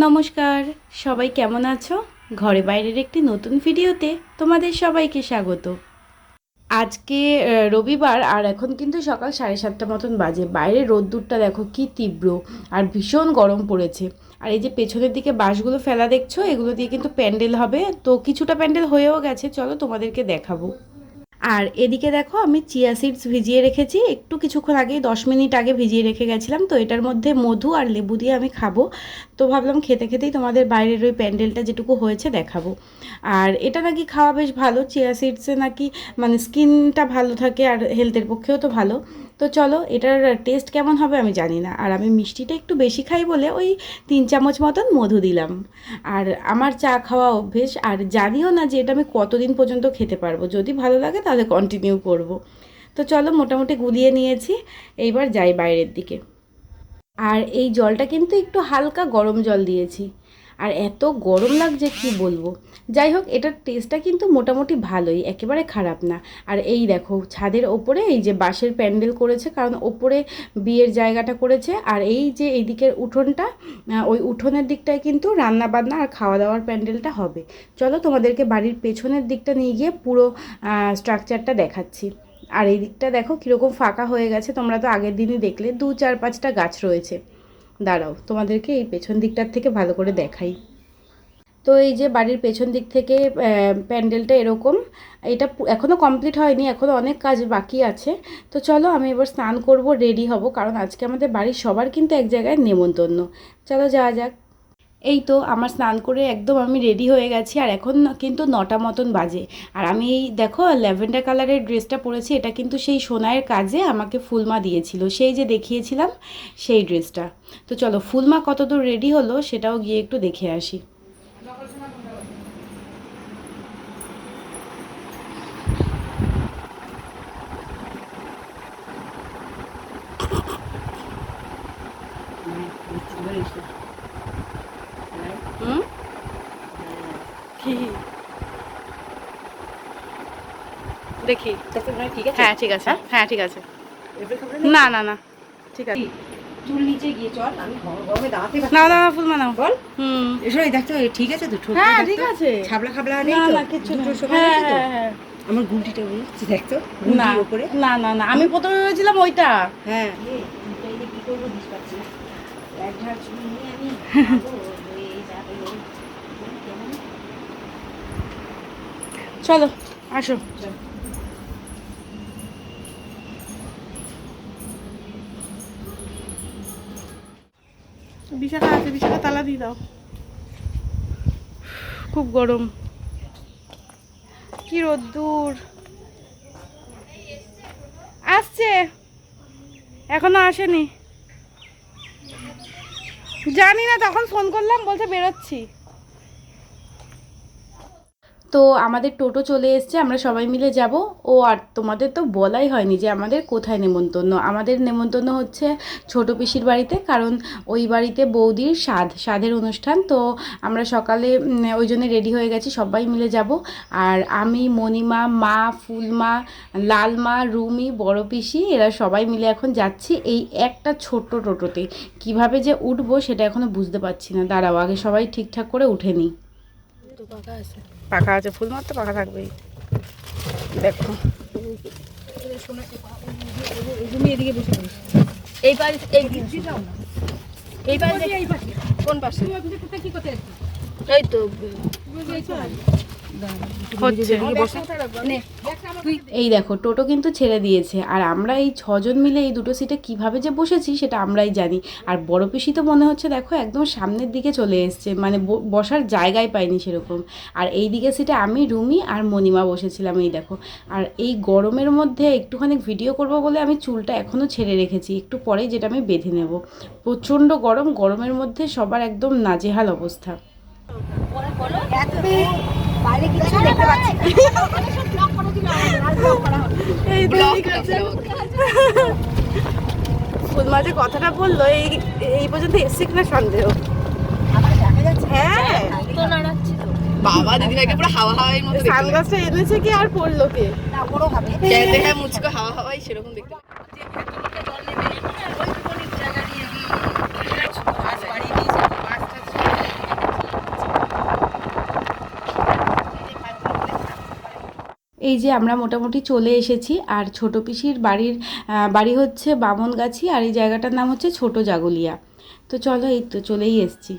নমস্কার, সবাই কেমন আছো? ঘরে বাইরের একটি নতুন ভিডিওতে তোমাদের সবাইকে স্বাগত। আজকে রবিবার আর এখন কিন্তু সকাল 7:30 মতন বাজে। বাইরে রোদ্দুরটা দেখো কি তীব্র আর ভীষণ গরম পড়েছে। আর এই যে পেছনের দিকে বাঁশগুলো ফেলা দেখছো, এগুলো দিয়ে কিন্তু প্যান্ডেল হবে। তো কিছুটা প্যান্ডেল হয়েও গেছে, চলো তোমাদেরকে দেখাবো। আর এদিকে দেখো আমি চিয়া সিডস ভিজিয়ে রেখেছি, একটু কিছুক্ষণ আগে 10 মিনিট আগে ভিজিয়ে রেখে গেছিলাম। তো এটার মধ্যে মধু আর লেবু দিয়ে আমি খাবো। তো ভাবলাম খেতে খেতেই তোমাদের বাইরের ওই প্যান্ডেলটা যেটুকু হয়েছে দেখাবো। আর এটা নাকি খাওয়া বেশ ভালো, চিয়া সিডসে নাকি মানে স্কিনটা ভালো থাকে আর হেলথের পক্ষেও তো ভালো। তো চলো এটার টেস্ট কেমন হবে আমি জানি না। আর আমি মিষ্টিটা একটু বেশি খাই বলে ওই 3 চামচ মতন মধু দিলাম। আর আমার চা খাওয়া অভ্যেস, আর জানিও না যে এটা আমি কতদিন পর্যন্ত খেতে পারবো। যদি ভালো লাগে তাহলে কন্টিনিউ করব। তো চলো মোটামুটি গুলিয়ে নিয়েছি, এইবার যাই বাইরের দিকে। আর এই জলটা কিন্তু একটু হালকা গরম জল দিয়েছি, আর এত গরম লাগছে কি বলবো। যাই হোক, এটার টেস্টটা কিন্তু মোটামুটি ভালোই, একেবারে খারাপ না। আর এই দেখো ছাদের ওপরে এই যে বাঁশের প্যান্ডেল করেছে, কারণ ওপরে বিয়ের জায়গাটা করেছে। আর এই যে এই দিকের উঠোনটা, ওই উঠোনের দিকটায় কিন্তু রান্না বান্না আর খাওয়া দাওয়ার প্যান্ডেলটা হবে। চলো তোমাদেরকে বাড়ির পেছনের দিকটা নিয়ে গিয়ে পুরো স্ট্রাকচারটা দেখাচ্ছি। আর এই দিকটা দেখো কীরকম ফাঁকা হয়ে গেছে, তোমরা তো আগের দিনই দেখলে 2-4-5টা গাছ রয়েছে। দাঁড়াও তোমাদেরকে এই পেছন দিকটার থেকে ভালো করে দেখাই। তো এই যে বাড়ির পেছন দিক থেকে প্যান্ডেলটা এরকম। এটা এখনও কমপ্লিট হয়নি, এখনও অনেক কাজ বাকি আছে। তো চলো আমি এবার স্নান করব, রেডি হব, কারণ আজকে আমাদের বাড়ির সবার কিন্তু এক জায়গায় নেমন্তন্ন। চলো যাওয়া যাক। এই তো আমার স্নান করে একদম আমি রেডি হয়ে গেছি, আর এখন কিন্তু 9টা মতন বাজে। আর আমি এই দেখো ল্যাভেন্ডার কালারের ড্রেসটা পরেছি, এটা কিন্তু সেই সোনায়ের কাজে আমাকে ফুলমা দিয়েছিল, সেই যে দেখিয়েছিলাম সেই ড্রেসটা। তো চলো ফুলমা কতদূর রেডি হলো সেটাও গিয়ে একটু দেখে আসি। হুম, দেখি। হ্যাঁ ঠিক আছে, হ্যাঁ ঠিক আছে। না না না, ঠিক আছে। চুল নিচে গিয়ে চল, আমি গরমে দাঁড়াতে পারছি নাও না। নাও ফুলমা নাও। বল। হুম, এসো, এই দেখতো ঠিক আছে তো? হ্যাঁ ঠিক আছে। ছাবলা খাবলা নেই না তো? না কিছু দুটো না, সমান হ্যাঁ আছে তো? হ্যাঁ হ্যাঁ। আমার গুলটিটা বলছি দেখতো, না গুলটির উপরে। না না না, আমি প্রথমে ভেবেছিলাম ওইটা। হ্যাঁ, এই চুলটা এই যে কি করবো বুঝতে পারছি না। এক ঝাড় চুল নিয়ে আমি খাবো, হয়ে যাবে। কেমন? চলো আসো। চল। বিশাখা আছে, বিশাখা তালা দিয়ে দাও। খুব গরম, কি রোদ্দুর। আসছে, এখনো আসেনি। জানি না, তখন ফোন করলাম বলছে বেরোচ্ছি। তো আমাদের টোটো চলে এসছে, আমরা সবাই মিলে যাব। ও আর তোমাদের তো বলাই হয়নি যে আমাদের কোথায় নেমন্তন্ন। আমাদের নেমন্তন্ন হচ্ছে ছোটো পিসির বাড়িতে, কারণ ওই বাড়িতে বৌদির সাধের অনুষ্ঠান। তো আমরা সকালে ওই জন্য রেডি হয়ে গেছি, সবাই মিলে যাব। আর আমি, মণিমা, মা, ফুলমা, লালমা, রুমি, বড় পিসি, এরা সবাই মিলে এখন যাচ্ছি এই একটা ছোট্ট টোটোতে। কিভাবে যে উঠবো সেটা এখনও বুঝতে পারছি না। দাঁড়াও আগে সবাই ঠিকঠাক করে উঠে নিই। পাকা আছে, ফুল মাত্র পাকা থাকবেই। দেখো তুমি এদিকে বসে পড়িস। এই পাশে, এই পাশে কোন পাশে? কি করতে এই তো হচ্ছে। এই দেখো টোটো কিন্তু ছেড়ে দিয়েছে, আর আমরা এই 6জন মিলে এই দুটো সিটে কিভাবে যে বসেছি সেটা আমরাই জানি। আর বড় পিসি তো মনে হচ্ছে দেখো একদম সামনের দিকে চলে এসছে, মানে বসার জায়গায় পাইনি সেরকম। আর এই দিকে সিটে আমি, রুমি আর মণিমা বসেছিলাম, এই দেখো। আর এই গরমের মধ্যে একটুখানি ভিডিও করব বলে আমি চুলটা এখনও ছেড়ে রেখেছি, একটু পরেই যেটা আমি বেঁধে নেব। প্রচণ্ড গরম, গরমের মধ্যে সবার একদম নাজেহাল অবস্থা। বাইরে কিছু দেখতে পাচ্ছি ফুলমা যে কথাটা বললো এই পর্যন্ত এসছে কিনা সন্দেহ। হ্যাঁ বাবা দিদিভাইকে পুরো হাওয়া হাওয়াই মতো দেখতে সানগ্লাসটা এনেছে কি আর পড়লো কে? না বড় হবে। লাগে। হ্যাঁ মুচকো হাওয়া হাওয়াই সেরকম দেখতে লাগে। এই যে আমরা মোটামুটি চলে এসেছি, আর ছোট পিসির বাড়ি হচ্ছে বামনগাছি, আর এই জায়গাটার নাম হচ্ছে ছোট জাগুলিয়া। তো চলো, এই তো চলেই এসেছি।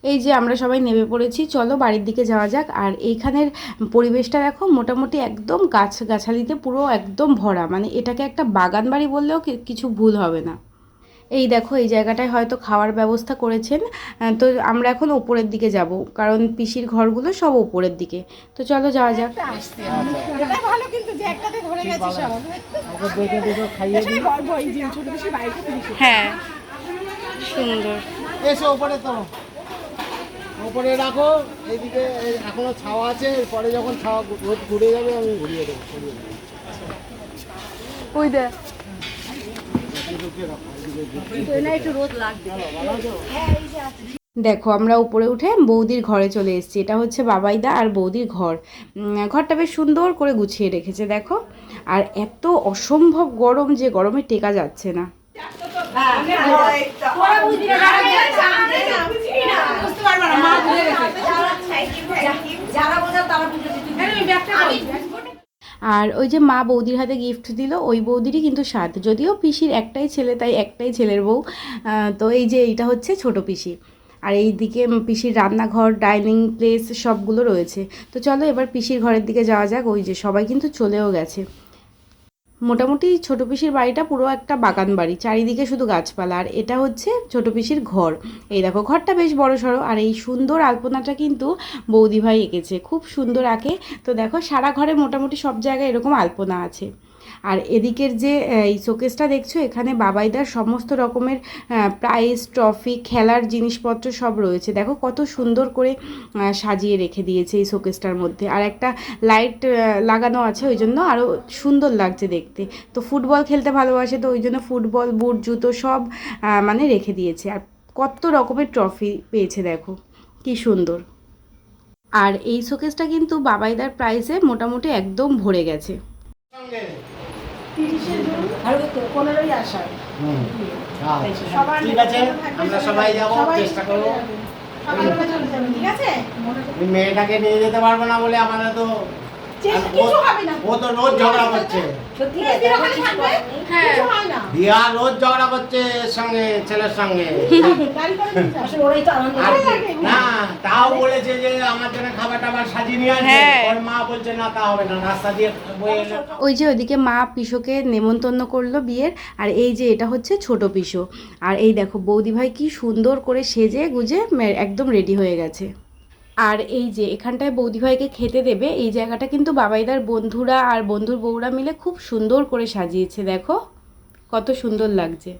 এই যে আমরা সবাই নেমে পড়েছি, চলো বাড়ির দিকে যাওয়া যাক। আর এইখানের পরিবেশটা দেখো, মোটামুটি একদম গাছগাছালিতে পুরো একদম ভরা, মানে এটাকে একটা বাগান বাড়ি বললেও কিছু ভুল হবে না। এই দেখো, এই জায়গাটায় হয়তো খাওয়ার ব্যবস্থা করেছেন। তো আমরা এখন ওপরের দিকে যাব, কারণ পিসির ঘরগুলো সব ওপরের দিকে। তো চলো যাওয়া যাক। হ্যাঁ, সুন্দর। এসো ওপরে, তো ওপরে রাখো, এইদিকে এখনো ছাওয়া আছে, পরে যখন ছাওয়া রোদ ঘুরে যাবে আমি ঘুরিয়ে দেবো। ওই দেখ, দেখো আমরা উপরে উঠে বৌদির ঘরে চলে এসেছি। এটা হচ্ছে বাবাইদা আর বৌদির ঘর। ঘরটা বেশ সুন্দর করে গুছিয়ে রেখেছে দেখো। আর এত অসম্ভব গরম যে গরমে টেকা যাচ্ছে না। আর ওই যে মা বৌদির হাতে গিফট দিল, ওই বৌদিরই কিন্তু স্বাদ, যদিও পিসির একটাই ছেলে, তাই একটাই ছেলের বউ। তো এই যে এইটা হচ্ছে ছোট পিসি, আর এই দিকে পিসির রান্নাঘর, ডাইনিং প্লেস সবগুলো রয়েছে। তো চলো এবার পিসির ঘরের দিকে যাওয়া যাক। ওই যে সবাই কিন্তু চলেও গেছে। মোটামুটি ছোট পিসির বাড়িটা পুরো একটা বাগান বাড়ি, চারিদিকে শুধু গাছপালা। আর এটা হচ্ছে ছোট পিসির ঘর। এই দেখো, ঘরটা বেশ বড় সড়ো। আর এই সুন্দর আলপনাটা কিন্তু বৌদিভাই এঁকেছে, খুব সুন্দর আঁকে। তো দেখো, সারা ঘরে মোটামুটি সব জায়গায় এরকম আলপনা আছে। আর এদিকের যে এই শোকেসটা দেখছো, এখানে বাবাইদার সমস্ত রকমের প্রাইজ, ট্রফি, খেলার জিনিসপত্র সব রয়েছে। দেখো কত সুন্দর করে সাজিয়ে রেখে দিয়েছে এই শোকেসটার মধ্যে। আর একটা লাইট লাগানো আছে, ওই জন্য আরও সুন্দর লাগছে দেখতে। তো ফুটবল খেলতে ভালোবাসে, তো ওই জন্য ফুটবল, বুট, জুতো সব মানে রেখে দিয়েছে। আর কত রকমের ট্রফি পেয়েছে দেখো, কি সুন্দর। আর এই শোকেসটা কিন্তু বাবাইদার প্রাইসে মোটামুটি একদম ভরে গেছে। 15ই আষাঢ়। ঠিক আছে, আমরা সবাই যাবো, চেষ্টা করবো। ঠিক আছে, মেয়েটাকে নিয়ে যেতে পারবো না বলে আমাদের তো, ও তো রোজ ঝগড়া করছে। দিয়া রোজ ঝগড়া করছে এর সঙ্গে, ছেলের সঙ্গে। না, তাও বলেছে যে আমার জন্য খাবার টাবার সাজিয়ে নিয়ে আসবে। ওর মা বলছে না, তা হবে না, রাস্তা দিয়ে বয়ে এলে। ওই যে ওইদিকে মা পিসোকে নেমন্তন্ন করলো বিয়ের। আর এই যে এটা হচ্ছে ছোট পিসো। আর এই দেখো বৌদি ভাই কি সুন্দর করে সেজে গুজে একদম রেডি হয়ে গেছে। আর এই যে এখানটায় বৌদিভাইকে খেতে দেবে, এই জায়গাটা কিন্তু বাবাইদার বন্ধুরা আর বন্ধুর বউরা মিলে খুব সুন্দর করে সাজিয়েছে। দেখো কত সুন্দর লাগছে।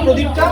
প্রদীপটা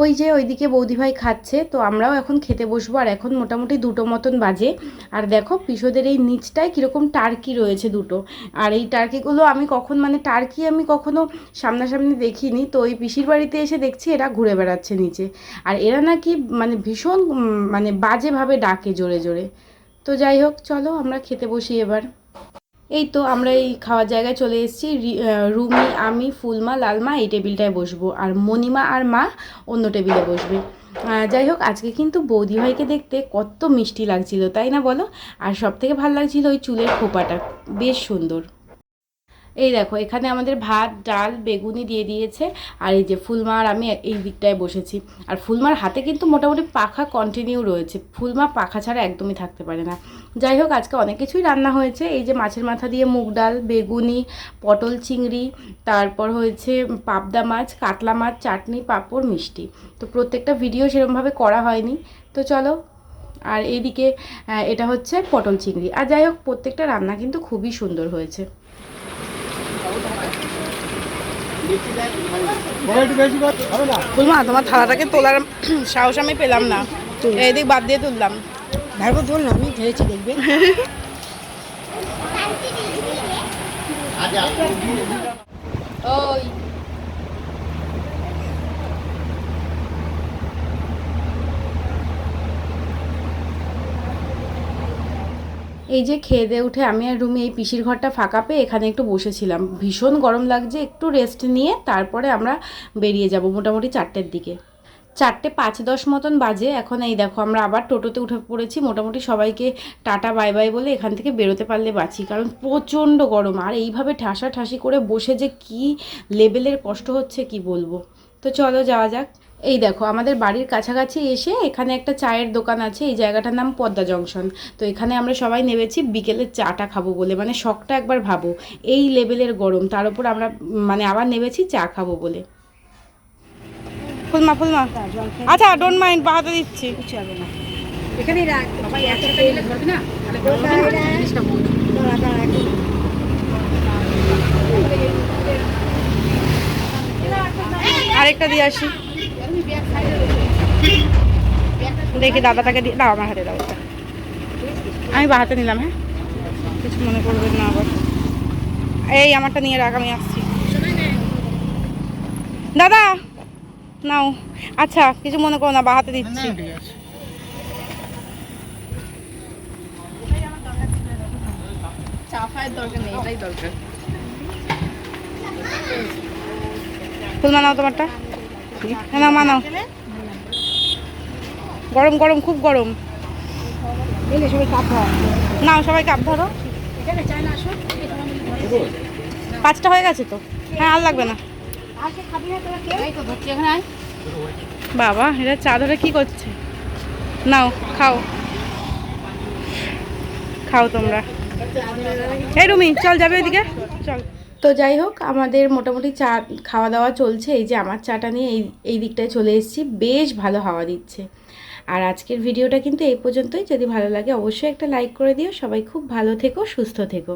ওই যে ওইদিকে বৌদিভাই খাচ্ছে, তো আমরাও এখন খেতে বসবো। আর এখন মোটামুটি 2টো মতন বাজে। আর দেখো পিসোদের এই নিচটায় কীরকম টার্কি রয়েছে 2টো। আর এই টার্কিগুলো আমি টার্কি আমি কখনো সামনাসামনি দেখিনি, তো ওই পিসির বাড়িতে এসে দেখছি এরা ঘুরে বেড়াচ্ছে নিচে। আর এরা নাকি ভীষণ বাজেভাবে ডাকে জোরে জোরে। তো যাই হোক, চলো আমরা খেতে বসি এবার। এই তো আমরা এই খাওয়ার জায়গায় চলে এসেছি। রুমি, আমি, ফুলমা, লালমা এই টেবিলটায় বসবো, আর মণিমা আর মা অন্য টেবিলে বসবে। যাই হোক, আজকে কিন্তু বৌদিভাইকে দেখতে কত মিষ্টি লাগছিল, তাই না বলো? আর সবথেকে ভালো লাগছিল ওই চুলের খোপাটা, বেশ সুন্দর। এই দেখো এখানে আমাদের ভাত, ডাল, বেগুনি দিয়ে দিয়েছে। আর এই যে ফুলমা আর আমি এই দিকটায় বসেছি। আর ফুলমার হাতে কিন্তু মোটামুটি পাখা কন্টিনিউ রয়েছে, ফুলমা পাখা ছাড়া একদমই থাকতে পারে না। যাই হোক, আজকে অনেক কিছুই রান্না হয়েছে। এই যে মাছের মাথা দিয়ে মুগ ডাল, বেগুনি, পটল চিংড়ি, তারপর হয়েছে পাবদা মাছ, কাতলা মাছ, চাটনি, পাঁপড়, মিষ্টি। তো প্রত্যেকটা ভিডিও সেরকমভাবে করা হয়নি, তো চলো। আর এইদিকে এটা হচ্ছে পটল চিংড়ি। আর যাই হোক, প্রত্যেকটা রান্না কিন্তু খুবই সুন্দর হয়েছে। ফুলমা, তোমার থালাটাকে তোলার সাহস আমি পেলাম না, এইদিক বাদ দিয়ে তুললাম। ভাইবো তোল না, আমি ধরেছি দেখবে। ওই এই যে খেয়ে দিয়ে উঠে আমি আর রুমি এই পিসির ঘরটা ফাঁকা পেয়ে এখানে একটু বসেছিলাম। ভীষণ গরম লাগছে, একটু রেস্ট নিয়ে তারপরে আমরা বেরিয়ে যাব মোটামুটি 4টের দিকে। 4টে 5-10 মতন বাজে এখন। এই দেখো আমরা আবার টোটোতে উঠে পড়েছি। মোটামুটি সবাইকে টাটা বাই বাই বলে এখান থেকে বেরোতে পারলে বাঁচি, কারণ প্রচণ্ড গরম। আর এইভাবে ঠাসাঠাসি করে বসে যে কি লেভেলের কষ্ট হচ্ছে কি বলবো। তো চলো যাওয়া যাক। এই দেখো আমাদের বাড়ির কাছাকাছি এসে এখানে একটা চায়ের দোকান আছে, এই জায়গাটার নাম পদ্মা জংশন। তো এখানে আমরা সবাই নেমেছি বিকেলে চাটা খাবো বলে। শখটা একবার ভাবো, এই লেভেলের গরম, তার উপর আমরা আবার নেমেছি চা খাবো বলে। ফুলমা, আচ্ছা ডোন্ট মাইন্ড, বাহাতে দিচ্ছি। কিছু হবে না, এখানেই রাখ। সবাই একসাথে গেলে ধরবে না, তাহলে গরম হবে না, জিনিসটা বলছি। আরেকটা দিয়ে আসি, দেখি দাদাটাকে দিয়ে দাও, আমার হাতে দাও এটা। আমি বাহাতে নিলাম, হ্যাঁ কিছু মনে করবেন না আবার। এই আমারটা নিয়ে রাখ, আমি আসছি। দাদা নাও, আচ্ছা কিছু মনে করো না, বাহাতে দিচ্ছি। ফুল মানাও তোমারটা, না মানাও। গরম গরম, খুব গরম। নাও সবাই কাপ ধরো। 5টা হয়ে গেছে তো, হ্যাঁ আর লাগবে না। বাবা এরা চা ধরে কি করছে? নাও খাও, খাও তোমরা। এই রুমি চল, যাবে ওইদিকে চল। তো যাই হোক, আমাদের মোটামুটি চা খাওয়া দাওয়া চলছে। এই যে আমার চাটা নিয়ে এই দিকটায় চলে এসেছি, বেশ ভালো হাওয়া দিচ্ছে। আর আজকের ভিডিওটা কিন্তু এই পর্যন্তই। যদি ভালো লাগে অবশ্যই একটা লাইক করে দিও। সবাই খুব ভালো থেকো, সুস্থ থেকো।